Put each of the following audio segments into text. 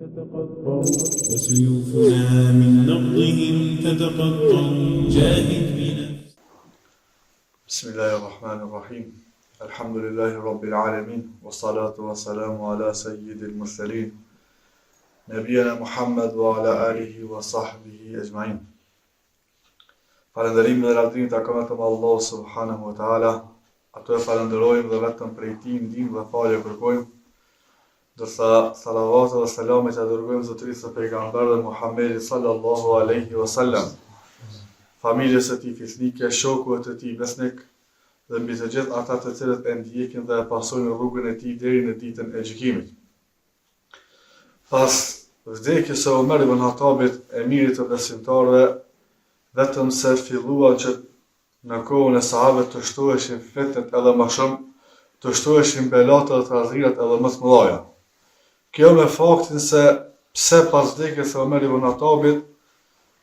تتقطع وسيوفنا من نبضهم تتقطع جاهد بنفسك. بسم الله الرحمن الرحيم. الحمد لله رب العالمين والصلاة والسلام على سيد المرسلين نبينا محمد وعلى آله وصحبه أجمعين. Falënderimin dhe lavdrimin takon vetëm Allahu subhanahu wa taala. Ato e falenderojmë dhe vetëm prej tij ndihmë dhe falje kërkojmë. Dërsa salavatet dhe selamet e dërgojmë zotërisë së pejgamberit Muhammedit sallallahu alaihi wasallam, familjes së tij fisnike, shokëve të tij besnik dhe mbi të gjithë ata të cilët e ndjekin dhe e pasojnë rrugën e tij deri në ditën e gjykimit. Pas vdekjes së Omer ibn Khattabit, emirit të besimtarëve, vetëm se filluan që në kohën e sahabëve të shtoheshin fitnet edhe më shumë, të shtoheshin belat dhe trazirat edhe më të mëdha. Kjo me faktin se pse pas vdekjes së Omer ibn Khattabit,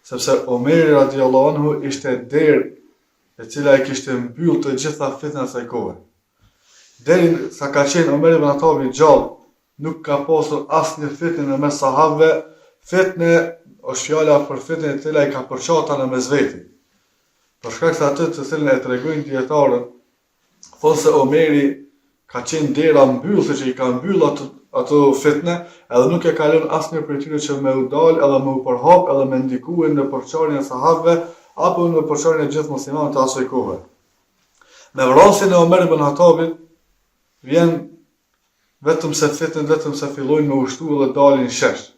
sepse Omeri radiallahu anhu ishte derë e cila e kishte mbyll të gjitha fitnat e saj kohe. Deri sa ka qenë Omer ibn Khattabi gjallë, nuk ka pasur asnjë fitnë në mes sahabëve. Fitne është fjala për fitnë e cila i ka përçata në mes veti. Për shkak se atë të cilën e tregojnë dietarët, thonë se Omeri ka qenë dera mbyllëse që i ka mbyll ato fitne, edhe nuk e ka lënë asnjë prej tyre që me u dal edhe me u përhap edhe me ndikuen në përçarjen e sahabëve apo në përçarjen e gjithë muslimanëve të asaj kohe. Me vrasjen e Omer ibn Khattabit vjen vetëm se fitnet vetëm se fillojnë me ushtu dhe dalin shesh.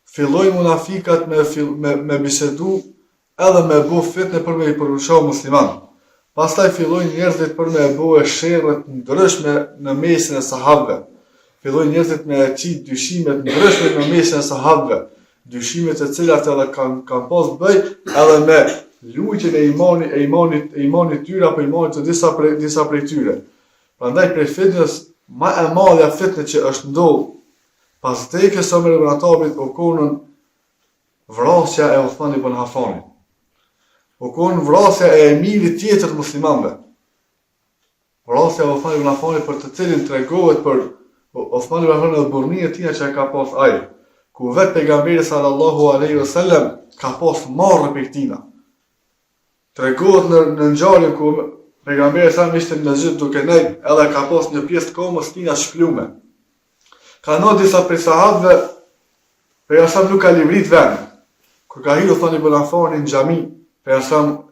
Fillojnë munafikat me bisedu edhe me bu fitne për me i përvusha musliman. Pastaj fillojnë njerëzit për me bu e sherrët ndryshme në mesin e sahabëve. Fillojnë njerëzit me qit dyshimet ndryshme në mesin e sahabëve. Dyshimet e cilat edhe kanë pas bëj edhe me lutjen e imanit tyre apo imanit të disa prej tyre. Prandaj prej fitnes më e madhe fitne që është ndodhur pas vdekjes së Omer ibn Khattabit u konën vrasja e Uthman ibn Affanit. U konën vrasja e emirit tjetër të muslimanëve. Vrasja e Uthman ibn Affanit për të cilin tregohet për Uthman ibn Affan dhe burrnia e tij që ka pas ai, ku vetë pejgamberi sallallahu alaihi wasallam ka pas marrë për tina. Tregohet në ngjarjen ku pejgamberi sa ishte në mesjid duke nejt, edhe ka pas një pjesë të komës tina shplume. Ka në disa prej sahabëve, pejgamberi nuk ka livrit vend. Kur ka hyrë Uthman ibn Affani në xhami, pejgamberi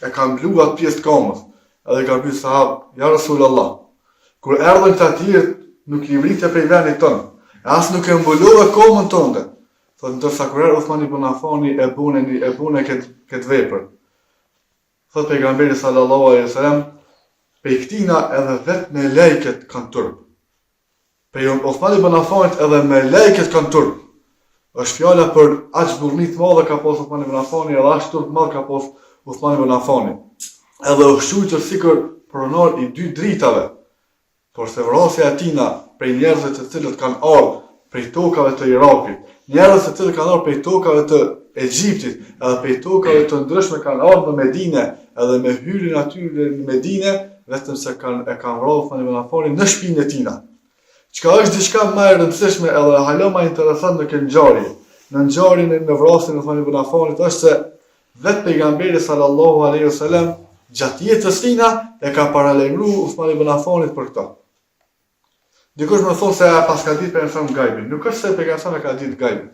e ka mbluar atë pjesë të komës, edhe ka pyet sahabë, ja Rasulullah, kur erdhën këta tjerë, nuk livritja prej vendit tonë, as nuk e mbulova komën tonë. Thotë ndërsa kur erdhi Uthman ibn Affani e bune këtë vepër. Thotë pejgamberi sallallahu alaihi wasallam, pe këtina edhe vetë me lejket kanë turp. Pe Uthman ibn Affanit edhe me lejket kanë turp. Është fjala për aq burrni të madhe ka pas Uthman ibn Affani, edhe aq turp madh ka pas Uthman ibn Affani. Edhe u shujtur sikur pronar i dy dritave. Por se vrasja e tina prej njerëzve të cilët kanë ardhur prej tokave të Irakit, njerëz të cilët kanë ardhur prej tokave të Egjiptit, edhe prej tokave të ndryshme kanë ardhur në Medinë, edhe me hyrjen aty në Medinë, vetëm se kanë vrarë Uthman ibn Affanin në shtëpinë e tina. Çka është diçka më e rëndësishme edhe hala më interesant në këtë ngjarje. Në ngjarjen e vrasjes së Uthman ibn Affanit është se vetë pejgamberi sallallahu alaihi wasallam gjatë jetës tina e ka paralajmëruar Uthman ibn Affanit për këtë. Dikush më thonë se pas ka ditë pejgamberi gajbin. Nuk është se pejgamberi ka ditë gajbin,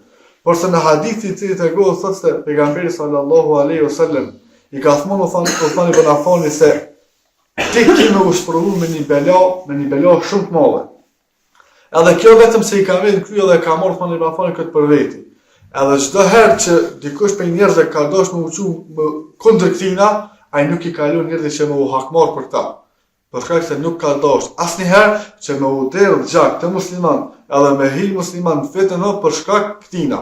por se në hadithin i cili tregon thotë se pejgamberi sallallahu alaihi wasallam i ka thënë Uthman ibn Affanit se ti ke më ushpëruar me një bela shumë të madhe. Edhe kjo vetëm se i ka vënë krye dhe ka marrë Uthman ibn Affanit këtë për veti. Edhe çdo herë që dikush prej njerëzve ka dashur më uçu kundër këtina, ai nuk i ka lënë njerëzit që më u hakmar për ta. Për shkak se nuk ka dashur asnjëherë që me u derdh gjak të musliman, edhe me hil musliman fetën për shkak këtina,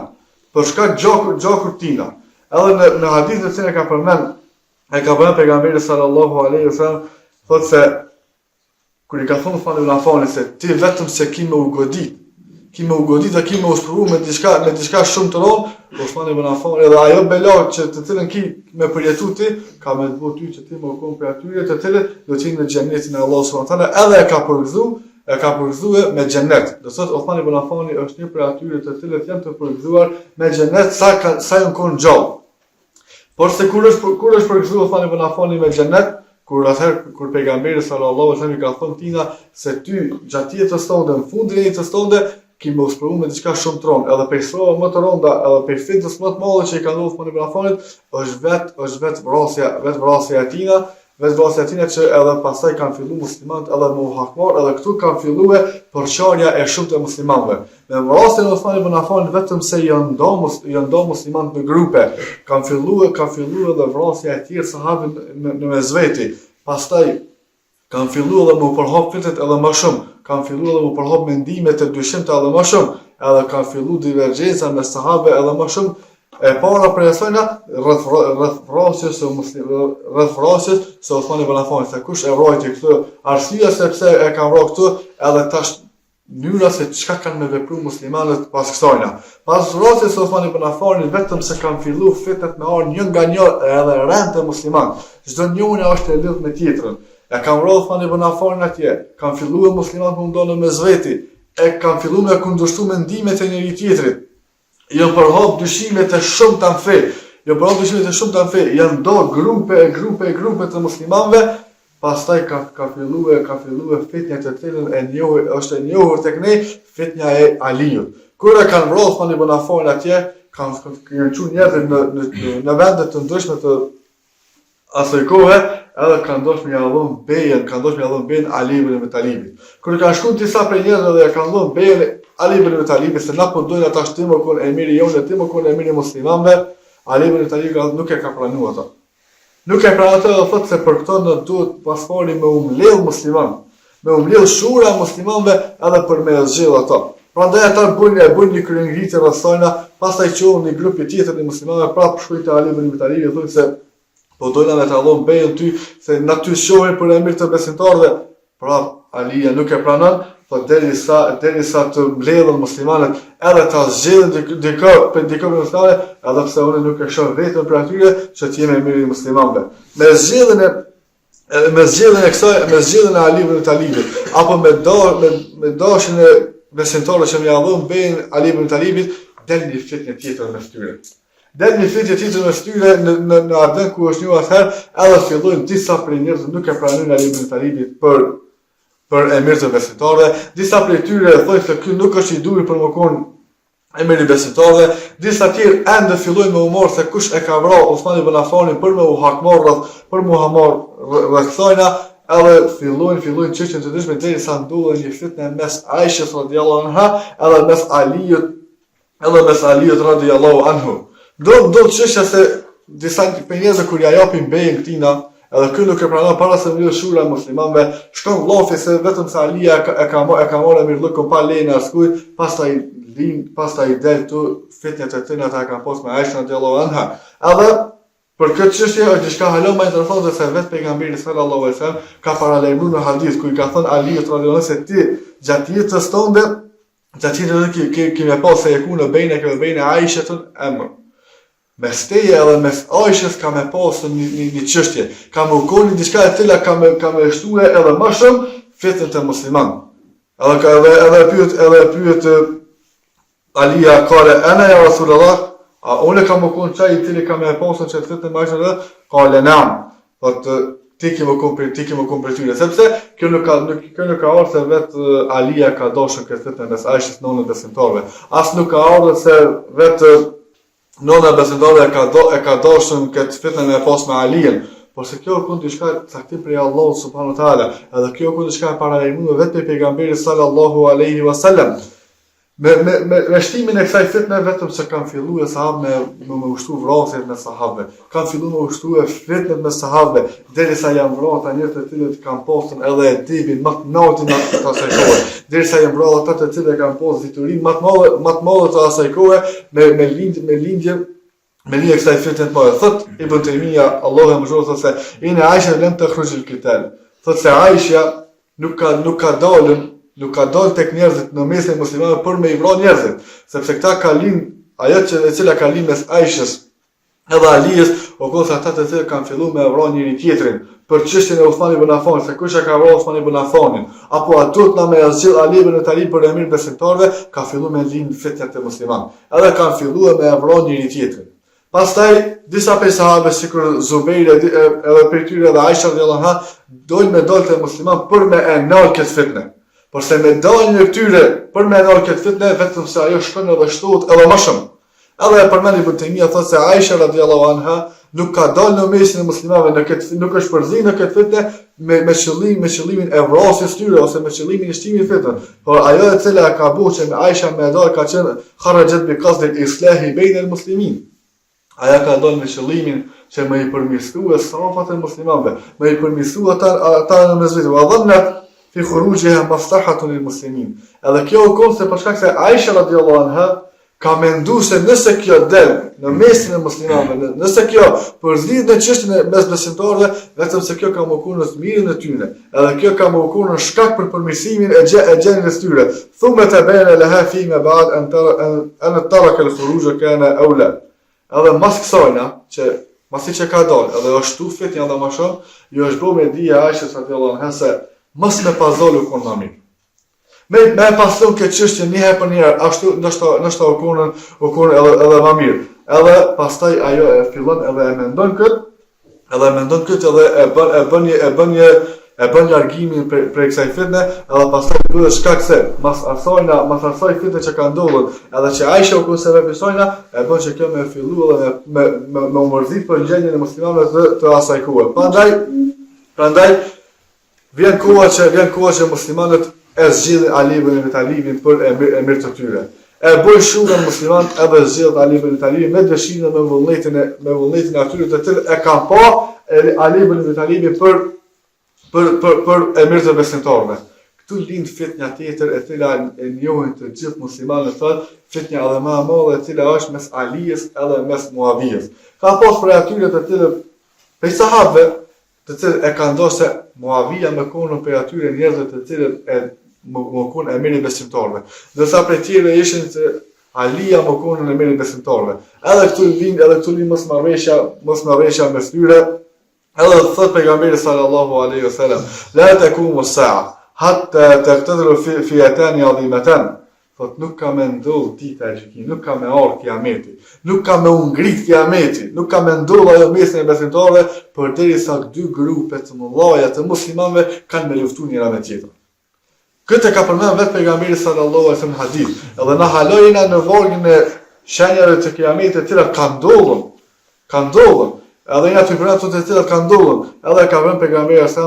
për shkak gjakur tina. Edhe në hadithin që ka përmend pejgamberi sallallahu alaihi wasallam, thotë se kur i ka thonë Uthman ibn Affanit se ti vetëm se ki me u godit dhe ki me u shpëruar me diçka shumë të rëndë, Uthman ibn Affani edhe ajo bela që të cilën ki me përjetu ti, ka me të bëu ty që ti më kon për atyre të cilët do të jenë në xhenetin e Allahut subhanahu wa taala, edhe e ka përgëzuar e ka përgëzuar me xhenet. Do thotë Uthman ibn Affani është një prej atyre të cilët janë të përgëzuar me xhenet sa janë kon gjallë. Por se kur është përgëzuar Uthman ibn Affani me xhenet, kur pejgamberi sallallahu alaihi wasallam i ka thënë tina se ty gjatë jetës tënde, në fundin e jetës tënde, ki më usprovu me diçka shumë të rëndë, edhe për srova më të rënda, edhe për fitës më të madhe që i ka ndodhur Uthman ibn Affanit, është vetë vrasja e tina, që edhe pastaj kanë filluar muslimanët edhe me u hakmar, edhe këtu kanë filluar përçarja e shumë të muslimanëve. Me vrasjen e Uthman ibn Affanit vetëm se janë nda muslimanët në grupe, kanë filluar edhe vrasja e tjerë sahabë në mesveti. Pastaj kanë filluar edhe me u përhap fitet edhe më shumë, kanë filluar edhe me u përhap mendimet e dyshimta edhe më shumë, edhe kanë filluar divergjenca me sahabë edhe më shumë. E para për asajna rreth vrasjes së Uthman ibn Affanit, se kush e vrojti këtë, arsyeja sepse e ka vrarë këtë, edhe tash mënyra se çka kanë me vepru muslimanët pas kësajna. Pas vrasjes së Uthman ibn Affanit, vetëm se kanë filluar fitet me ardhur një nga një edhe rënë të muslimanë. Çdo njëri është e lidhur me tjetrën. E kanë vrarë Uthman ibn Affanin atje, kanë filluar muslimanët me ndonë me zveti, e kanë filluar me kundërshtu mendimet e njëri tjetrit. Janë përhap dyshimet e shumta në fe, janë do grupe të muslimanëve, pastaj ka filluar fitnja të cilën është e njohur tek ne, fitnja e Aliut. Kur e kanë vrarë Uthman ibn Affanin atje, kanë çuar njerëzit në vende të ndryshme të asaj kohe, edhe kanë dashur me dhënë bejen Ali ibn Abi Talibit. Kur kanë shkuar disa prej njerëzve dhe kanë dhënë bejen Ali ibn Abi Talibit, se na po dojnë ata ti më kon emiri jonë, ti më kon emiri muslimanëve, Ali ibn Abi Talib nuk e ka pranuar ato. Nuk e pranon ato, thotë se për këto ne duhet pasfali me umledh musliman, me umledh shura muslimanëve edhe për me zgjedh ato. Prandaj ata bujnë një kryengritje rrethojna, pastaj qohën një grup i tjetër të muslimanëve prapë shkruajnë te Ali ibn Abi Talib, thonë se po dojnë me ta dhon bejen ty, se na ty shohin për emir të besimtarëve. Prapë Alia nuk e pranon, po derisa të mbledhen muslimanët edhe ta zgjedhin dikë muslimane, edhe pse unë nuk e shoh vetëm për atyre që të jemi emiri i muslimanëve. Me zgjedhjen e Ali ibn Talibit, apo me dashjen e besimtarëve që më ia dhon bejen Ali ibn Talibit, del një fitnë tjetër mes tyre. Në Arden ku është një atëherë, edhe fillojnë disa prej njerëzve nuk e pranojnë Ali ibn Talibit për emir të besimtarëve, disa prej tyre thonë se ky nuk është i duhur për më kon emir i besimtarëve, disa tjerë ende fillojnë me u marr se kush e ka vrarë Uthman ibn Affanin për me u hakmar rreth kësajna, edhe fillojnë çështjen të ndryshme derisa ndodhen një fitnë mes Aishës radhiyallahu anha edhe mes Aliut radhiyallahu anhu. Do çështja se disa njerëz kur ja japin bejen këtina, edhe ky nuk e pranon para se mbledh shura e muslimanëve, shkon llafi se vetëm se Alia e ka marrë mirëllëkun pa lejen e askujt, pastaj del tu fitnat e tëna ata kanë pas me Aishën radhiyallahu anha. Edhe për këtë çështje është diçka hala më interesante se vetë pejgamberi sallallahu alaihi wasallam ka paralajmëruar në hadith ku i ka thënë Aliut radhiyallahu anhu se ti gjatë jetës tënde, kemi pas se e ku në bejnë e Aishës emër. Mes teje edhe mes Aishës ka me pasur një çështje, ka më koni diçka e cila ka me shtuar edhe më shumë fitnën të musliman. Edhe pyet Alia kale ana ya Rasulullah, a unë kam më kon çaj i cili ka me pasur çet fitnën më shumë, kale nam. Thotë ti ke më kon për tyre, sepse kjo nuk ka ardhur se vetë Alia ka dashur këtë fitnë mes Aishës nonën besimtarëve. As nuk ka ardhur se vetë nona besimtarëve e ka dashur këtë fitnë me pas me Alien, por se kjo është diçka caktim prej Allahut subhanahu wa taala, edhe kjo është diçka e paralajmëruar vetë pejgamberit sallallahu alaihi wasallam. Me shtimin e kësaj fitne vetëm se kanë filluar sahabë me ushtu vrasjet me sahabëve. Kanë filluar me ushtu fitnet me sahabëve, derisa janë vrarë ata njerëz të cilët kanë pasur edhe e dibin më të natin atë asaj kohe. Derisa janë vrarë ata të cilët kanë pasur diturin më të madhe të asaj kohe me lindje kësaj fitne të madhe. Thot Ibn Taymija, Allahu e mëshiroj, thotë se ina Aisha lam takhruj al-qital. Thotë se Aisha nuk ka dalë tek njerëzit në mesin e muslimanëve për me i vrarë njerëzit, sepse këta ka lind ajo e cila ka lind mes Aishës edhe Alijës, o konë se ata të cilët kanë fillu me vra njëri tjetrin, për çështjen e Uthman ibn Affanit, se kush e ka vrarë Uthman ibn Affanin, apo a duhet na me zgjidh Ali ibn Talib për emir besimtarëve, ka fillu me lind fitnat e musliman. Edhe kanë filluar me vra njëri tjetrin. Pastaj disa prej sahabëve sikur Zubair edhe për tyre edhe Aisha radhiyallahu anha dojnë me dalë të musliman për me e nal këtë fitnë. Por se me daljen e këtyre për me nal këtë fitnë vetëm se ajo shkon edhe shtohet edhe më shumë. Edhe e përmend Ibn Taymija thotë se Aisha radhiyallahu anha nuk ka dalë në mesin e muslimanëve në këtë nuk është përzier në këtë fitnë me qëllimin e vrasjes tyre ose me qëllimin e shtimit fitnë. Por ajo e cila ka bëu që me Aisha me dalë ka qenë kharajat bi qasd al-islahi bayna al-muslimin. Aja ka dalë me qëllimin që me i përmirësua safat e muslimanëve, me i përmirësua ata në mesvetë. Wa dhannat fi khurujiha maslahatun lil muslimin. Edhe kjo u kon se për shkak se Aisha radhiyallahu anha ka menduar se nëse kjo del në mesin e muslimanëve, nëse kjo përzidh në çështjen e mes besimtarëve, vetëm se kjo ka mokuar në të mirën e tyre. Edhe kjo ka mokuar në shkak për përmirësimin e gjendjes tyre. Thumma tabana laha fi ma ba'd an taraka al-khuruj kana awla. Edhe mas kësajna, që masi që ka dalë, edhe është tu fitja dhe më shumë, jo është bo me dhja Aishës radhiyallahu anha se mos me pazolu konë më mirë. Me paslon këtë çështje një herë për një herë, ashtu nështë u konën edhe më mirë. Edhe pastaj ajo e fillon edhe e mendon këtë edhe e bën largimin për kësaj fitne, edhe pastaj bëhet shkak se mas asaj fitne që ka ndodhur, edhe që Aisha u konservoi pisojna, e bën që kjo me fillu edhe me umërzit për gjendjen e muslimanëve të asaj kohe. Prandaj vjen koha që muslimanët e zgjidhin Ali ibn Abi Talibin për emir të tyre. E bëjnë shurën musliman edhe zgjidhin Ali ibn Abi Talibin me dëshirën me vullnetin atyre të cilët e kanë pa Ali ibn Abi Talibin për emir të besimtarëve. Këtu lind fitnja tjetër e cila e njohin të gjithë muslimanët thotë, fitnja edhe më e madhe e cila është mes Alijës edhe mes Muavijës. Ka pas për atyre të cilët prej sahabëve të cilët e kanë thosë se Muavija më konën për atyre njerëzve të cilët më konë emiri besimtarëve. Ndërsa prej tjerë ishin se Alija më konën emiri besimtarëve. Edhe këtu lind mosmarrëveshja mes tyre. Edhe thot pejgamberi sallallahu alaihi wasallam, la takumu as-sa'a hatta taqtadiru fi'atan 'azimatan. Thot nuk ka me ndodh dita e gjykimit, nuk ka me ardh kiameti, nuk ka me ngrit kiameti, nuk ka me ndodh ajo mesin e besimtarëve përderisa dy grupe të mëdha të muslimanëve kanë me luftu njëra me tjetrën. Këtë ka përmend vetë pejgamberi sallallahu alaihi wasallam hadith. Edhe na halojna në vargën e shenjave të kiametit të cilat kanë ndodhur. Edhe nga të përrat të cilat kanë ndodhur, edhe ka vënë pejgamberi sa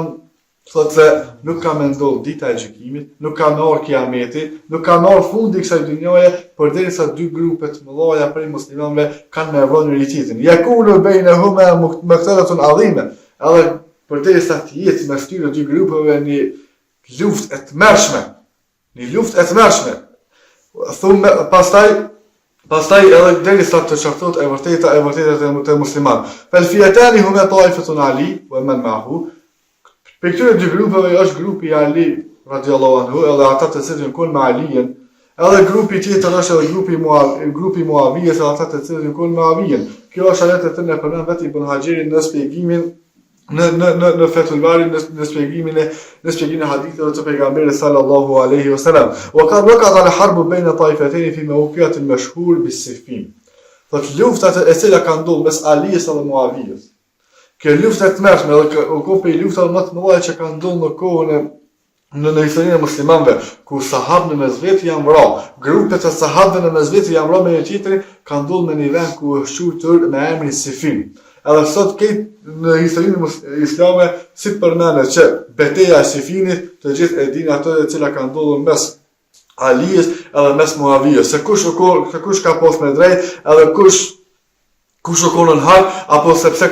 thotë se nuk ka me ndodh dita e gjykimit, nuk ka me ardh kiameti, nuk ka me ardh fundi i kësaj dynjaje, përderisa dy grupe të mëdha prej muslimanëve kanë me vrarë njëri tjetrin. Yakunu bainahuma maqtalatun 'azima. Edhe përderisa të jetë mes këtyre dy grupeve një luftë e tmerrshme. Thumë pastaj edhe derisa të çartohet e vërteta të musliman. Fal fiatani huma ta'ifatun Ali wa man ma'hu. Për këtyre dy grupeve është grupi i Ali radhiyallahu anhu, edhe ata të cilët janë me Alijen, edhe grupi tjetër është edhe grupi Muavijës, edhe ata të cilët janë me Muavijen. Kjo është ajo të ne përmend vetë Ibn Haxheri në shpjegimin në Fethul Bari në shpjegimin e haditheve të pejgamberit sallallahu alaihi wasallam. Wa qad waqa'a al-harbu bayna ta'ifatayn fi mawqi'at al-mashhur bis-Siffin. Thot luftat e cila ka ndodhur mes Alijës dhe Muavijës. Kjo luftë e tmerrshme edhe u kopi luftave më të mëdha që kanë ndodhur në kohën në historinë e muslimanëve, ku sahabët në mesvetë janë vrarë, grupet e sahabëve në mesvetë janë vrarë me një tjetrin, kanë ndodhur në një vend ku është quajtur me emrin Siffin. Edhe sot këtë në historinë islame si përmendet që betejë e Siffinit të gjithë e dinë ato e cila ka ndodhur mes Alijës edhe mes Muavijës, se kush ka pas me drejt, edhe kush u konë në hak, apo sepse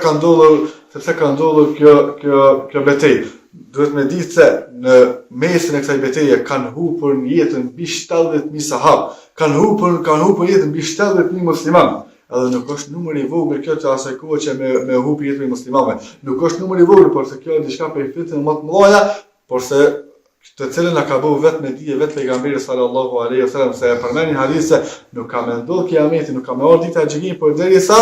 ka ndodhur kjo betejë. Duhet me ditë se në mesin e kësaj betejë kanë hupur në jetën mbi 70.000 sahabë, kanë hupur jetën mbi 70.000 muslimanë. Edhe nuk është numër i vogël kjo të asaj kohe që me hupi jetën e muslimanëve. Nuk është numër i vogël, por se kjo është diçka për fitën më të mëdha, por se të cilën na ka bëu vetë me dije vetë pejgamberi sallallahu alaihi wasallam se e përmend një hadith se nuk ka më ndodhur kiameti, nuk ka më ardhur dita e gjykimit por derisa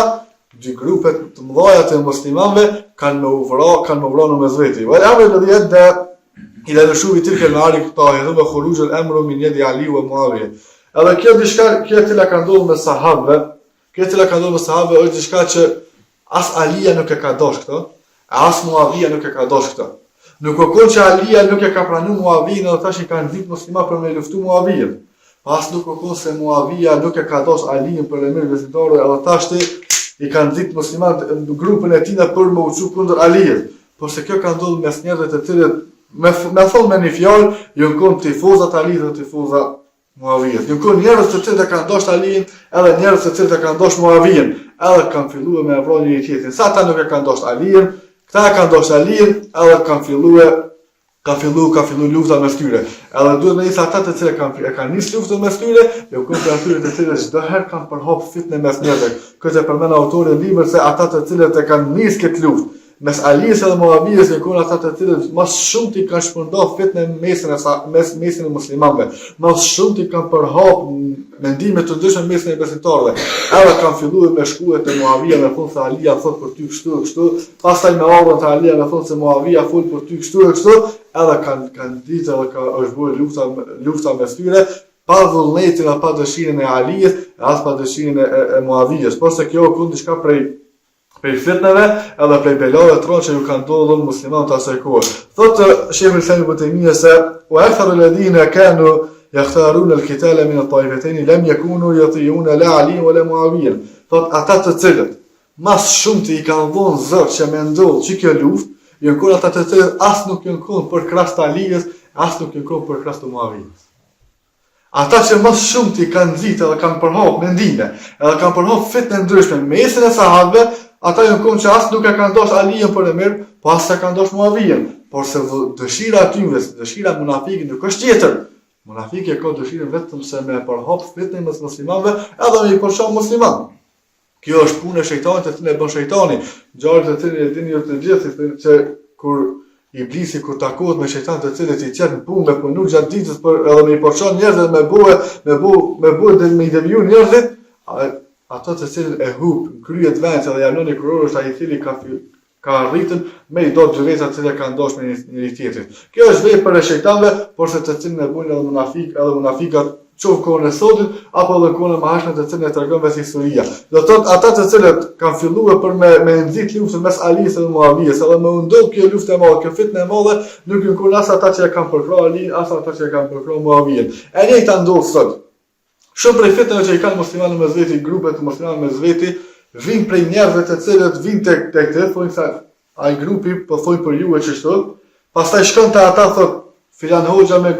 dy grupe të mëdha të muslimanëve kanë më vrarë në mes veti. Wal amru alladhi adda ila nushubi tilka al-ma'arik tahira wa khuruj al-amru min yadi Ali wa Muawiya. Edhe kjo diçka kjo e cila ka ndodhur me sahabëve, është diçka që as Alia nuk e ka dosh këtë, as Muawiya nuk e ka dosh këtë. Nuk o konë që Alia nuk e ka pranu Muawiyin dhe tash i kanë ditë muslima për me luftu Muawiyin. Pas nuk o konë se Muawiya nuk e ka dosh Aliyin për emir vezitare edhe tash i kanë ditë muslimat në grupën e tina për më uqu kundër Alijit. Por se kjo ka ndodhur mes njerëzve të cilët me thonë me një fjalë, jënë konë tifozat Alijit dhe tifozat Muawiyit. Jënë konë njerëz të cilët e kanë dosh Aliyin edhe njerëz të cilët e kanë dosh Muawiyin. Edhe kanë filluar me vrojë njëri tjetrin. Sa ata nuk e kanë dosh Aliyin, këta e kanë dosh Aliyin, edhe kanë filluar lufta mes tyre. Edhe duhet me thënë ata të cilët kanë nisë luftën mes tyre, jo kundër atyre të cilët çdo herë kanë përhap fitnë mes njerëzve. Këtë e përmend autori i librit se ata të cilët e kanë nisë këtë luftë mes Alijës dhe Muawiyës janë ata të cilët më shumë ti kanë shpërndar fitnë mesin e muslimanëve. Më shumë ti kanë përhap mendime të ndryshme mesin e besimtarëve. Edhe kanë filluar me shkuet e Muawija me thonë se Alija thot për ty kështu, pastaj me ardhën të Alija me thonë se Muawija fol për ty kështu, edhe kanë ditë edhe është bërë lufta mes tyre, pa vullnetin dhe pa dëshirën e Alijës, as pa dëshirën e Muawiyës. Por se kjo është diçka prej fitnave edhe prej belave të rëndë që ju kanë ndodhur muslimanët asaj kohe. Thotë Sheikhul Islam Ibn Taymija se wa aktharu alladhina kanu yakhtaruna al-qitala min at-ta'ifatayn lam yakunu yatiyuna la Ali wala Muawiya. Thotë ata të cilët mas shumti i kanë dhënë zot që mendojnë që kjo luftë, janë kur ata të cilët as nuk janë kohë për krahas të Alijës, as nuk janë kohë për krahas të Muawiyës. Ata që mas shumti kanë nxitë edhe kanë përhap mendime, edhe kanë përhap fitnë ndryshme mesin e sahabëve. Ata janë konë që asë nuk e kanë dosh Alijen për e mirë, po asë e kanë dosh Muawiyin. Por se dëshira atyve, dëshira munafiki nuk është tjetër. Munafiki e ka dëshirën vetëm se me përhap fitnë mes muslimanëve edhe me i përshon musliman. Kjo është punë e shejtanit të cilën e bën shejtani. Ngjarjet e cilën e dini ju të gjithë që kur Iblisi kur takohet me shejtan të cilët i qenë punë me punu gjatë ditës për edhe me i përshon njerëzit me bue me i deviju njerëzit, ato të cilën e hub kryet vend edhe janoni kuror është ai i cili ka arritën me i do gjëresa të cilat kanë dosh me njëri tjetrin. Kjo është vepër e shejtanëve, por se të cilën e bujnë edhe munafikat qoftë kohën e sotit apo edhe kohën e mëhershme të cilën e tregon vetë historia. Do thotë ata të cilët kanë filluar për me nxit luftën mes Alijës dhe Muawiyës, edhe më ndodh kjo luftë e madhe, kjo fitnë e madhe, nuk janë kur as ata që e kanë përkrahur Aliin, as ata që e kanë përkrahur Muawiyin. E njëjta ndodh sot. Shumë prej fitnave që i kanë muslimanë mes veti, grupet të muslimanëve mes veti, vinë prej njerëzve të cilët vinë tek të, thonë se ai grupi po thoi për ju e çështo, pastaj shkon te ata thot filan hoxha me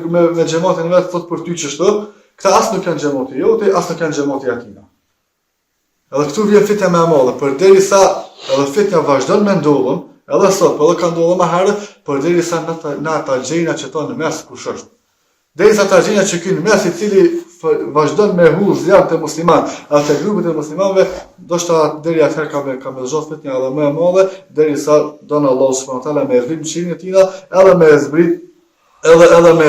xhamatin vet thot për ty çështo, këta as nuk kanë xhamati jote, as nuk kanë xhamati atina. Edhe këtu vjen fitja më e madhe, përderisa edhe fitja vazhdon me ndodhur, edhe sot, po edhe ka ndodhur më herët, përderisa në ata gjëra që tonë në mes kush është. Derisa ata gjëra që kënë mes i cili vazhdon me huz zjarr të musliman, edhe të grupet e muslimanëve, ndoshta deri atëherë ka me zgjat fitja edhe më e madhe, derisa don Allahu subhanahu wa taala me zbrit mëshirën e tij, edhe me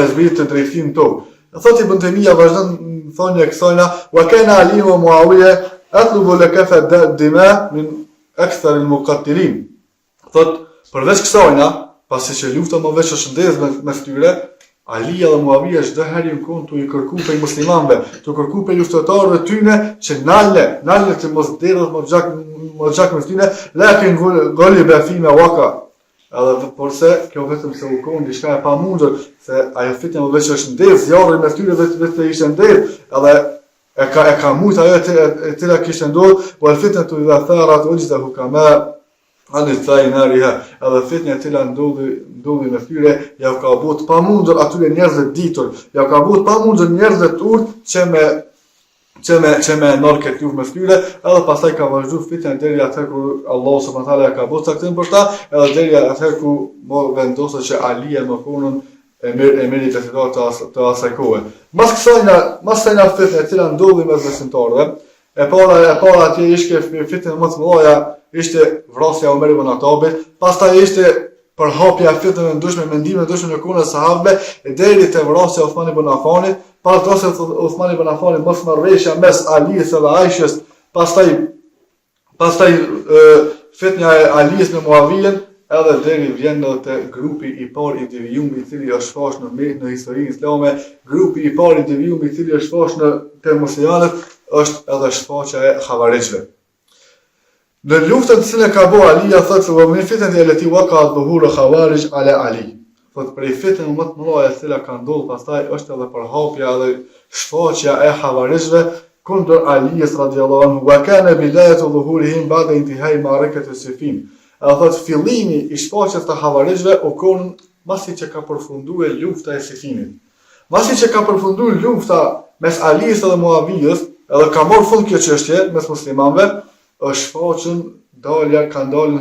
zbrit të drejtimin tokë. Thotë Ibn Taymija vazhdon thonë kësajna wa kana Ali wa Muawiya atlubu lakafa dima min akthar al-muqattilin. Thotë përveç kësajna, pasi që lufta më veç është ndezur mes tyre, Alija dhe Muawiya çdo herë janë këtu i kërkuar pe muslimanëve, të kërkuar pe luftëtarëve tyne që nalle të mos derrët më gjak me tyne, lakin ghaliba fima waqa. Edhe porse kjo vetëm se u kon diçka e pamundur, se ajo fitnë më veç është ndezë, zjarri mes tyre vetë ishte ndezë, edhe e ka mujt ajo e cila kishte ndodhur, wal fitnatu idha tharat wajdahu kama anë të nariha, edhe fitnë e cila ndodhi me tyre, ja ka bot pamundur atyre njerëzve ditur, ja ka bot pamundur njerëzve të urtë që me nërë këtë luftë me tyre, edhe pastaj ka vazhdu fitnë deri atëherë kur Allahu subhanahu wa taala ka bot caktim për ta, edhe deri atëherë ku më vendosë që Alija më konën e meri të asaj kohe. Mas kësajna fitnë e cila ndodhi mes besimtarëve, e para atje ishte fitnë më të mëdha, ishte vrasja Omer ibn Khattabit, pastaj ishte përhapja e fitnave ndryshme, mendime ndryshme në kohën e sahabëve deri te vrasja e Uthman ibn Affanit, pas vrasjes së Uthman ibn Affanit mosmarrëveshja mes Ali's dhe Aishës, pastaj fitnja e Ali's me Muawiyen, edhe deri vjen në te grupi i parë i devijumit i cili është fash në historinë islame, grupi i parë i devijumit i cili është fash në te muslimanët është edhe shfaqja e Khawarijve. Në luftën që ka bo Alija, thotë se min fitnën e leti waka dhuhur Khawarij ala Ali. Thotë prej fitnën më të mëdha e cila ka ndodhur pastaj është edhe përhapja edhe shfaqja e Khawarijve kundër Alijës radhiyallahu anhu, wa kana bidayatu dhuhurihim ba'da intihai ma'rakati Siffin. Thotë fillimi i shfaqjes të Khawarijve u kon pasi që ka përfunduar lufta e Siffinit. Pasi që ka përfunduar lufta mes Alijës dhe Muavijës, edhe ka marrë fund kjo çështje mes muslimanëve, është shfaqën kanë dalën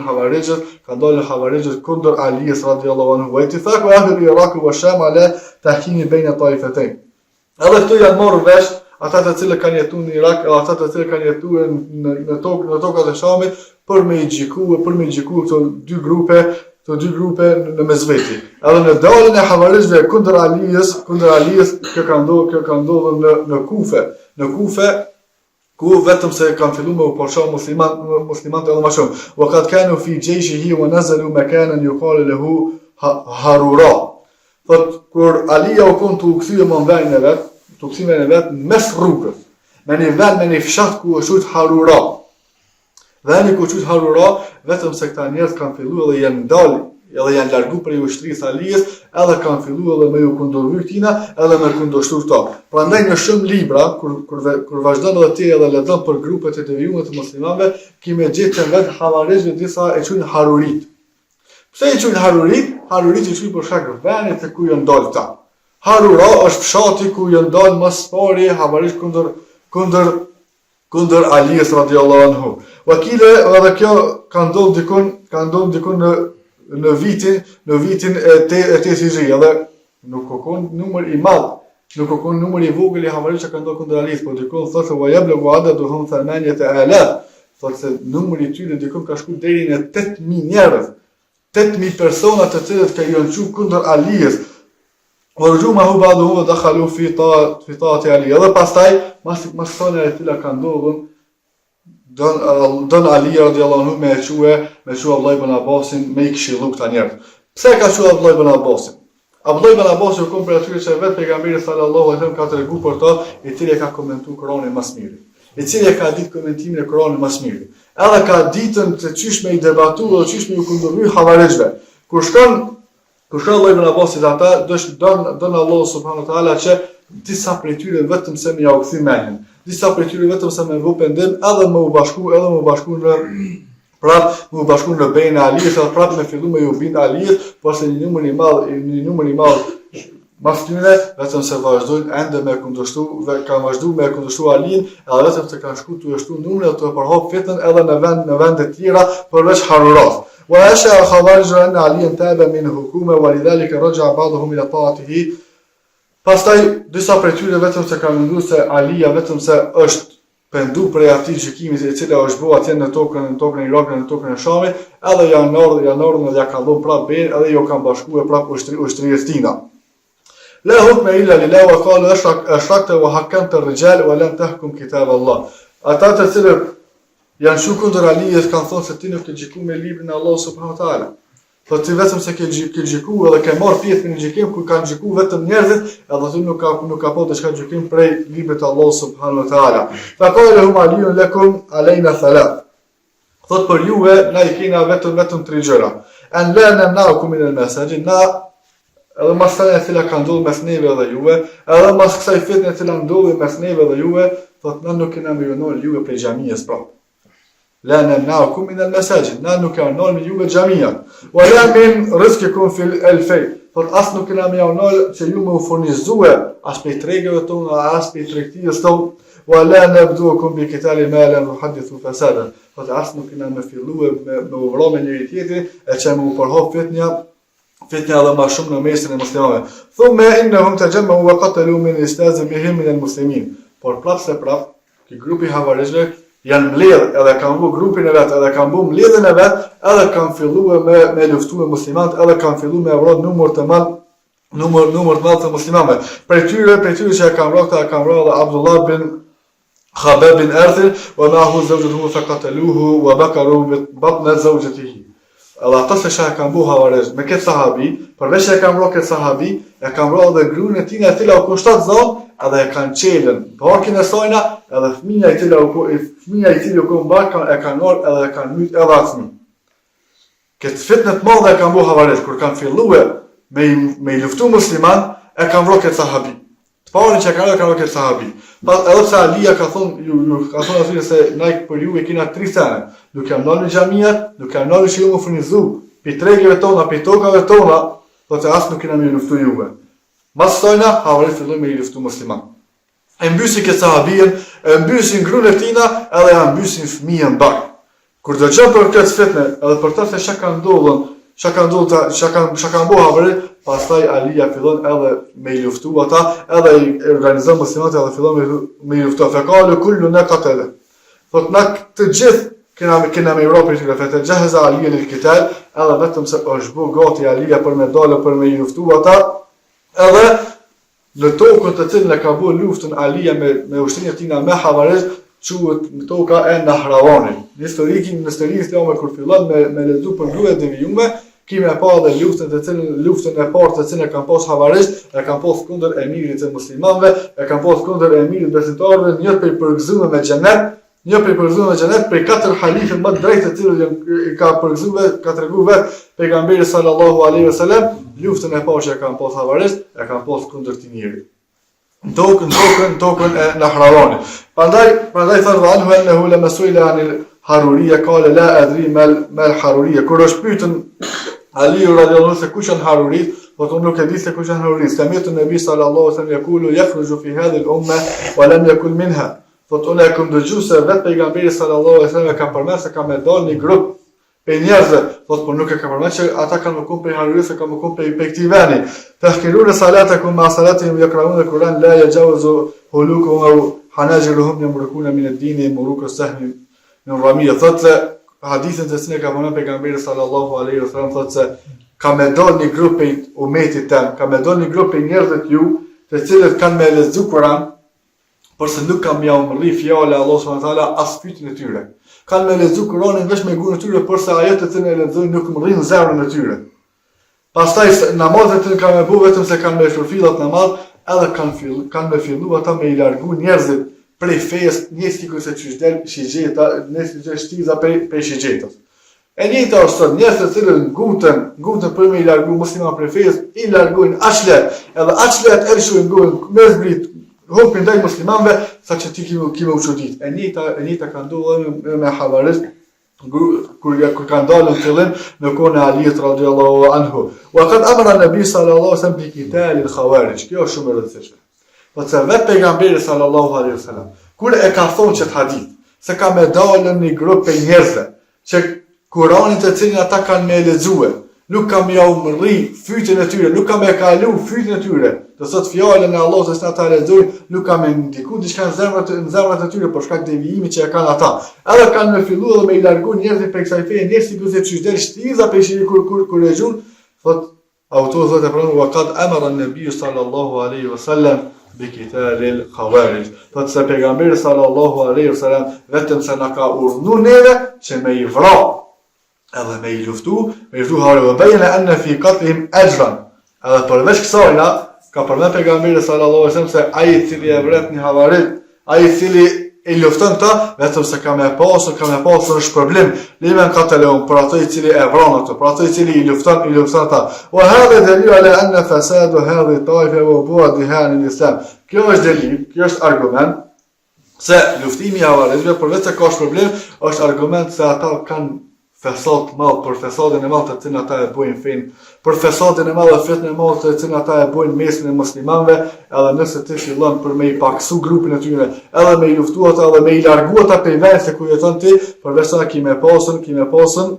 Khawarijët kundër Alijës radhiyallahu anhu, wa ittifaqu ahli Irak wa Sham ala tahkimi bayna taifatayn. Edhe këtu janë marrë vesh ata të cilët kanë jetuar në Irak, edhe ata të cilët kanë jetuar në tokat e Shamit për me gjikuar këto dy grupe në mesveti. Edhe në daljen e Khawarijëve kundër Alijës, kjo ka ndodhur në Kufe, ku vetëm se kanë filluar me u përshau muslimanët edhe më shumë. Wa qad kanu fi jayshihi wa nazalu makanan yuqalu lahu Harura. Thot kur Alija u kon të kthye më në vet, mes rrugës, me një fshat ku është Harura. Dhe një ku është Harura, vetëm se këta njerëz kanë filluar dhe janë largu prej ushtrisë Alijës, edhe kanë filluar edhe me ju kundërvy tina, edhe me kundërshtu këto. Prandaj në shumë libra, kur vazhdon edhe ti edhe lexon për grupet e devijumit të muslimanëve, kemi gjetur vetë Khawarijve disa e quajnë Harurit. Pse e quajnë Harurit? Harurit i quajnë për shkak të vendit te ku janë dalë këta. Harura është fshati ku janë dalë më së pari Khawarij kundër Alijës radhiyallahu anhu. Wakile edhe kjo ka ndodhur dikun në vitin e Hijri, edhe nuk u kon numër i madh, nuk u kon numër i vogël i Khawarijve që kanë ndodhur kundër Alijës, por dikon thotë wa yablughu adaduhum 8000, thotë se numri i tyre dikon ka shkuar deri në 8000 njerëz, 8000 persona të cilët kanë qenë kundër Alijës. Warjumahu ba'duhu wa dakhalu fi ta'ati Ali. Edhe pastaj mas sonë e cila ka ndodhur Don Ali radhiyallahu anhu me quhe Abdullah ibn Abbasin me I këshillu këta njerëz. Pse ka quhe Abdullah ibn Abbasin? Abdullah ibn Abbas u kon për atyre që vetë pejgamberi sallallahu alaihi wasallam ka treguar për to, I cili ka komentuar Kur'anin më së miri. I cili ka ditë komentimin e Kur'anit më së miri. Edhe ka ditën se çish me I debatuar, çish me U kundërvy Khawarijve. Kur shkon Abdullah ibn Abbas ata don Allah subhanahu wa taala që disa prej tyre vetëm se me ja u kthy mendjen. Disa prej tyre vetëm se me vë pendim edhe me u bashku në bejnë e Alijës, edhe prapë me fillu me ju bind Alijës, por se një numër i madh mas tyre vetëm se vazhdojnë ende me kanë vazhduar me kundërshtu Alijën, edhe vetëm se kanë shkuar të shtu numrin të përhap fitnën edhe në vende të tjera përveç Haruras. Wa asha Khawarij anna Aliyan taba min hukuma wa lidhalika raja'a ba'dhum ila ta'atihi. Pastaj disa prej tyre vetëm se kanë menduar se Alija vetëm se është pendu prej atij gjykimit I cila është bërë atje në tokën e Irakut, në tokën e Shamit, edhe janë ardhur dhe ja kanë dhënë prapë ben, edhe jo kanë bashkuar prapë ushtrisë tina. La hukma illa lillah wa qalu ashrakta wa hakamta ar-rijal wa lam tahkum kitab Allah. Ata të cilët janë shu kundër Alijës kanë thonë se ti nuk ke gjikuar me librin e Allah subhanahu wa taala. Po ti vetëm se ke gjikuar edhe ke marrë pjesë në gjikim ku kanë gjikuar vetëm njerëzit, edhe ti nuk ka po diçka gjikim prej librit të Allah subhanahu wa taala. Fa qala hum aliyun lakum alayna thalath. Thot për juve na I kena vetëm 3 gjëra. An la namna'ukum min al-masajid, na edhe mas kësaj e cila ka ndodhur mes neve dhe juve, edhe mas kësaj fitne e cila ndodhi mes neve dhe juve, thot na nuk kena me jonol juve prej xhamisë prapë. La namna'ukum min al-masajid, na nuk kena me juve xhamia. Wa la min rizqikum fil al-fay. Thot as nuk kena me jonol që ju më u furnizue as prej tregave tona, as prej tregtisë tonë. Wa la nabdu'ukum bi qitali ma la nuhaddithu fasada. Thot as nuk kena me filluar me uvrome njëri tjetrin e që më u përhap fitnja edhe më shumë në mesin e muslimanëve. Thumma innahum tajammu wa qatalu min istazmihim min al-muslimin. Por prapë se prapë, që grupi Khawarijve janë mbledh edhe kanë bu grupin e vet, edhe kanë bu mbledhjen e vet, edhe kanë filluar me luftu me muslimanët, edhe kanë filluar me vrojë numër të madh të muslimanëve. Për tyre që kanë vrarë edhe Abdullah bin Khabab bin Arthur, wa ma'ahu zawjuhu faqataluhu wa bakaru bi batn zawjatihi. Edhe ata se çka kanë bu havarez me këtë sahabi, përveç se kanë vrarë këtë sahabi, e kanë vrarë edhe gruën e tij e cila u kushtot zonë, edhe e kanë çelën barkin e sajna, edhe fëmia i cili u kon barkun e kanë marrë edhe e kanë myt edhe atë fëmijë. Këtë fitnë të madhe e kanë bu havarez kur kanë filluar me luftu musliman, e kanë vrarë këtë sahabi. Të parin që kanë vrarë këtë sahabi. Edhe pse Alia ka thonë aty se na për ju e kena 3 sene, nuk jam ndalë në xhamia, nuk jam ndalë që ju më furnizu, pi tregeve tona, pi tokave tona, thotë as nuk kena më luftu juve. Mas stojna, havari filloi me i luftu musliman. E mbysi këtë sahabien, e mbysin gruën e tina, edhe ja mbysin fëmijën bak. Kur dëgjon për këtë fitnë, edhe për të se çka ka ndodhur, çka kanë bëu havari, pastaj Alia fillon edhe me i luftu ata, edhe i organizon muslimanët edhe fillon me i luftu. Fekalu kullu naqatala. Thot na të gjithë kena me Europë të rrethë jahza Alia lil qital, edhe vetëm se është bu gati Alia për me dalë për me i luftu ata, edhe në tokën të cilën e ka bu luftën Alia me ushtrinë e tina me Havarez, quhet në toka e Nahravanit. Në historinë islame kur fillon me lexu për gruat devijume, kime pa dhe luftën e parë të cilën e kanë pas Havarez, e kanë pas kundër emirit të muslimanëve, e kanë pas kundër emirit besimtarëve, një prej përgëzuar me xhenet, prej 4 halifë më të drejtë të cilët ka përgëzuar, ka treguar vet pejgamberi sallallahu alaihi wasallam, luftën e parë që kanë pas Havarez, e kanë pas kundër Timirit. Tokën e Nahravanit. Prandaj thënë anhu enhu lama suila anil Haruriya qala la adri mal Haruriya. Kur është pyetën Ali radhiyallahu anhu se kush janë Harurit, thotë unë nuk e di se kush janë Harurit. Sami'tu an-nabi sallallahu alaihi wasallam yaqulu yakhruju fi hadhihi al-umma wa lam yakul minha. Thotë unë e kam dëgjuar se vetë pejgamberi sallallahu alaihi wasallam ka përmendur se ka më dalë një grup pe njerëzve, thotë por nuk e ka përmendur që ata kanë më kon për Harurit, se kanë më kon për këtij veni. Tahkiruna salatakum ma salatihim yaqra'una al-Quran la yajawazu hulukum aw hanajiruhum yamrukuna min ad-din muruka sahmi min ramiya. Thotë hadithin të cilin e ka përmendur pejgamberi sallallahu alaihi wasallam, thotë se ka më dalë një grup pe umetit tan, ka më dalë një grup pe njerëzve të ju, të cilët kanë me lexu Kur'an, por se nuk kam ja umrri fjala e Allahut subhanahu wa taala as pyetjen e tyre. Kanë me lexu Kur'anin vetëm me gurën e tyre, por se ajo të cilën e lexojnë nuk mrrin zemrën e tyre. Pastaj namazet që kanë bëu vetëm se kanë me shurfillat namaz, edhe kanë me fillu ata me i largu njerëzit prej fesë, njësikur se çish del shigjeta, nëse shtiza prej shigjetës. E njëjta është sot, njerëz të cilët ngutën për me i largu musliman prej fesë, i largojnë ashlet, edhe ashlet elshojnë ngutën me zbrit hopin ndaj muslimanëve, saqë ti kime u çudit. E njëjta ka ndodhur me Havarez kur kanë dalë në fillim në kohën e Aliut radhiyallahu anhu. Wa qad amara an-nabi sallallahu alaihi wasallam bi qital al-khawarij. Kjo është shumë e rëndësishme. Po se vetë pejgamberi sallallahu alaihi wasallam kur e ka thonë që të hadith se ka me dalën një grup e njerëzve që Kur'anin të cilin ata kanë me lexuar, nuk kam ja umrri fytyn e tyre, nuk kam e kalu fytyn e tyre. Do thot fjalën e Allahut se ata lexojnë, nuk kam e ndiku diçka në zemrat e tyre për shkak të devijimit që e kanë ata. Edhe kanë me filluar dhe me i largu njerëzit prej kësaj feje, njerëzit duhet të çysh del shtiza për shirin kur e gjun, thot autori thotë pranë wa qad amara an-nabi sallallahu alaihi wasallam bi qitalil khawarij. Thot se pejgamberi sallallahu alaihi wasallam vetëm se na ka urdhëruar neve që me i vrojë edhe me i luftu Havarez wa bayna anna fi qatlihim ajran. Edhe përveç kësajna ka përmend pejgamberi sallallahu alaihi wasallam se ai i cili e vret një Havarez, ai i cili e lufton ta, vetëm se ka me pasur shpërblim, limen qatalahum, për ato i cili e vron ato, për ato i cili i lufton ata. Wa hadha dalil ala anna fasadu hadhihi taifa wa bu'daha al-islam. Kjo është dalil, kjo është argument se luftimi i Havarezve përveç se ka shpërblim, është argument se ata kanë fesad madh, për fesadin e madh të cilin ata e bojnë fen, për fesadin e madh dhe fitnën e madh të cilin ata e bojnë mesin e muslimanëve, edhe nëse ti fillon për me i paksu grupin e tyre, edhe me i luftu ata, edhe me i largu ata prej vendit se ku jeton ti, përveç sa kime pasën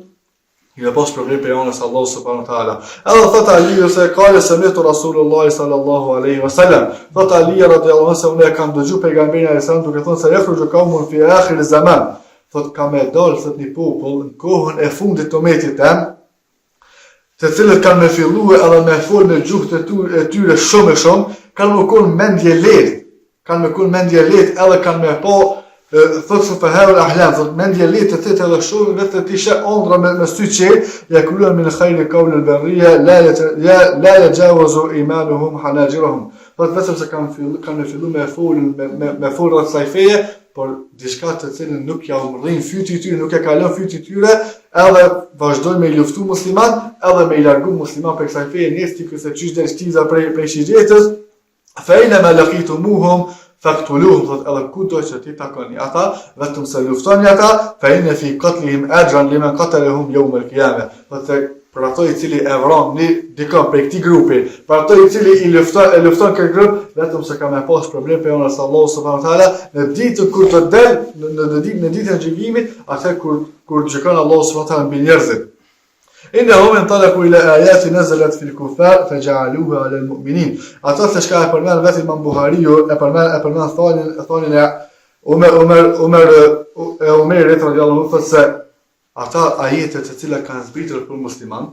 I me pas problem për janës Allah subhanahu wa ta'ala. Edhe thot Aliju se kale se mitu Rasulullah sallallahu alaihi wasallam. Thot Alija radiallahu anhu se unë e kam dëgju pejgamberin alayhis salam duke thonë se yakhruju qaumun fi akhir zaman. Thot ka me dalë thot një popull në kohën e fundit të umetit tem, të cilët kanë me fillu edhe me fol në gjuhët e tyre shumë e shumë, kanë me kon mendje lehtë, edhe kanë me pa thot sufaha'ul ahlam, thot mendje lehtë të edhe shumë vetë të ishe ëndra me syçe, yakulun min khayri qawl al-barriya la yajawazu imanuhum hanajirahum. Thot vetëm se kanë fillu me fol rreth kësaj feje, por diçka të cilën nuk ja umrrin fyti i tyre, nuk e kalon fyti i tyre, edhe vazhdojnë me i luftu musliman, edhe me i largu musliman për kësaj feje, nesti këse qysh dhe shtiza prej shigjetës, fejnë me lakitumuhum, faktuluhum, thot edhe kudo që ti takoni ata, vetëm se luftoni ata, fejnë fi qatlihim ajran liman qatalahum yawm al-qiyamah. Thot për ato i cili e vron dikon prej këtij grupi, për ato i cili i lufton këtë grup, vetëm se ka me pas problem për jonës Allah subhanahu wa ta'ala, në ditën kur të del, në ditën e gjykimit, atë kur gjykon Allah subhanahu wa ta'ala mbi njerëzit. Innahum intalaku ila ayati nazalat fil kufar faj'aluha 'ala al-mu'minin. Ata se shka e përmend vetë Imam Buhariu, e përmend thonin e Umerit radhiyallahu anhu se ata ajetet të cilat kanë zbritur për musliman,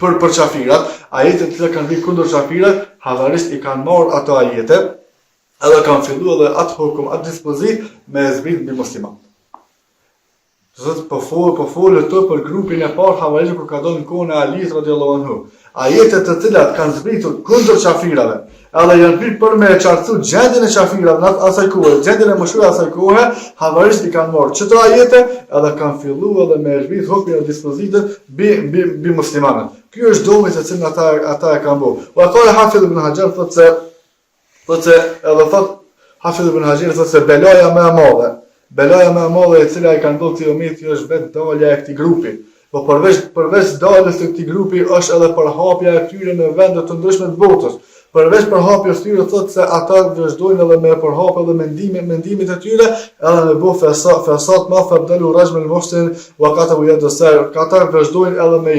për qafirat, ajetet të cilat kanë zbritur kundër qafirat, havarisht i kanë marrë ato ajete, edhe kanë filluar edhe atë hukum, atë dispozit me zbrit mbi musliman. Zot po folë të për grupin e parë havarisht kur ka dhënë në kohën e Alit radhiyallahu anhu. Ajetet të cilat kanë zbritur kundër qafirave, edhe janë bërë për me qartësu gjendjen e qafirave në asaj kohe, gjendjen e moshuar asaj kohe, havarisht i kanë marrë çdo ajete edhe kanë filluar edhe me zbrit hukmin e dispozitës mbi muslimanët. Ky është domi se cilën ata e kanë bërë. Wa qala Hafidh ibn Hajar Hafidh ibn Hajar thotë se belaja më e madhe e cila e ka ndodhur këtij umeti është vetë dalja e këtij grupi. Po përveç daljes së këtij grupi është edhe përhapja e tyre në vende të ndryshme të botës. Përveç përhapjes tyre thotë se ata vazhdojnë edhe me përhap edhe mendimet e tyre, edhe me bë fesat ma fabdalu rajm al-muhsin wa qatabu yad as-sar. Ata vazhdojnë edhe me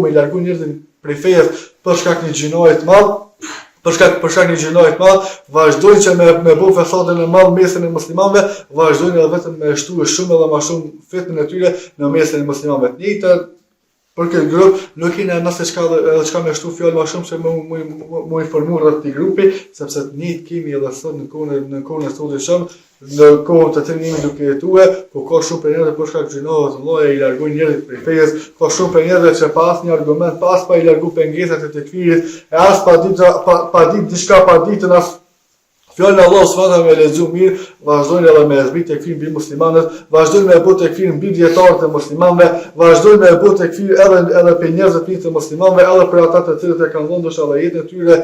i largu njerëzit prej fesë për shkak një gjinoje të madh. Për shkak një gjinoje të madh, vazhdojnë që me bë fesatën e madh mesin e muslimanëve, vazhdojnë edhe vetëm me shtuar shumë edhe më shumë fitnën e tyre në mesin e muslimanëve. Njëjtë për këtë grup nuk kena nëse çka me shtu fjalë më shumë se më informu rreth këtij grupi, sepse të njëjtë kemi edhe sot në kohën e sotit shumë, në kohën të cilën jemi duke jetuar, ku ka shumë për njerëz për shkak të gjinove të mëdha i largojnë njerëzit prej fesë, ka shumë për njerëz që pa asnjë argument, pa i largu pengesat e tekfirit, e as pa ditë diçka pa ditën as fjalën e Allahut subhanahu wa taala me lexu mirë, vazhdojnë edhe me zbrit tekfir mbi muslimanët, vazhdojnë me bë tekfir mbi dietarët e muslimanëve, vazhdojnë me bë tekfir edhe për njerëzit të muslimanëve, edhe për ata të cilët e kanë dhënë ndoshta edhe jetën e tyre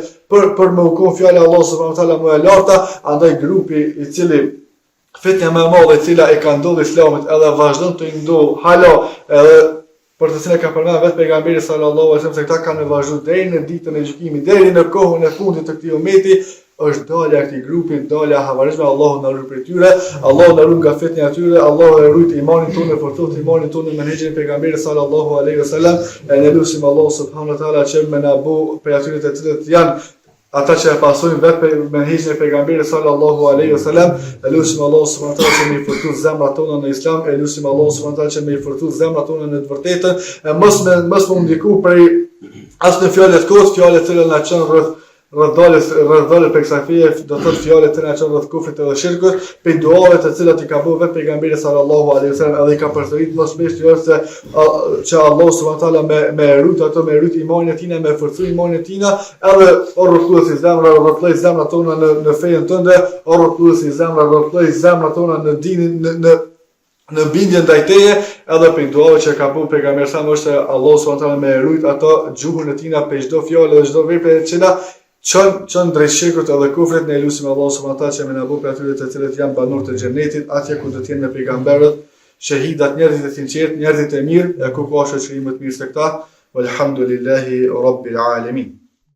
për me u kon fjalë e Allahut subhanahu wa taala më e larta, andaj grupi i cili fitja më e madhe e cila e ka ndodhur Islamit edhe vazhdon të ndodh hala edhe për të cilën ka përmendur vetë pejgamberi sallallahu alaihi wasallam se këta kanë vazhduar deri në ditën e gjykimit, deri në kohën e fundit të këtij umeti, është dalja e këtij grupi, dalja havarizme, Allahu na ruaj prej tyre, Allahu na ruaj nga fitja e tyre, Allahu e ruaj imanin tonë, forcoft imanin tonë me menhexhin e pejgamberit sallallahu alaihi wasallam, e ne lutim Allahu subhanahu wa taala që më na bëu për atyre të cilët janë ata që e pasojnë vetë menhexhin e pejgamberit sallallahu alaihi wasallam, e lutim Allahu subhanahu wa taala që më forcoft zemrat tona në Islam, e lutim Allahu subhanahu wa taala që më forcoft zemrat tona në të vërtetën, e mos më ndiku prej asnjë fjalë të kot, fjalë të cilat na çon rreth për kësaj feje, do të thotë fjalët të na çon rreth kufrit edhe shirkut, për duave të cilat i ka bërë vetë pejgamberi sallallahu alaihi wasallam, edhe i ka përsëritur më shpesh se që Allahu subhanahu wa taala me rrit ato, me rrit imanin e tina, me forcoj imanin e tina, edhe rrotullosi zemra, rrotulloj zemrat tona në fejen tënde, rrotullosi zemra, rrotulloj zemrat tona në dinin në bindjen ndaj teje, edhe për duave që ka bërë pejgamberi sa është Allahu subhanahu wa taala me rrit ato gjuhën e tina për çdo fjalë dhe çdo vepër e cila çon drejt shirkut edhe kufrit. Ne lutim Allahu subhanahu wa taala që më na bëj për atyre të cilët janë banorë të xhenetit, atje ku do të jenë me pejgamberët, shahidat, njerëzit e sinqertë, njerëzit e mirë, e ku ka shoqëri më të mirë se këta. Walhamdulillahi rabbil alamin.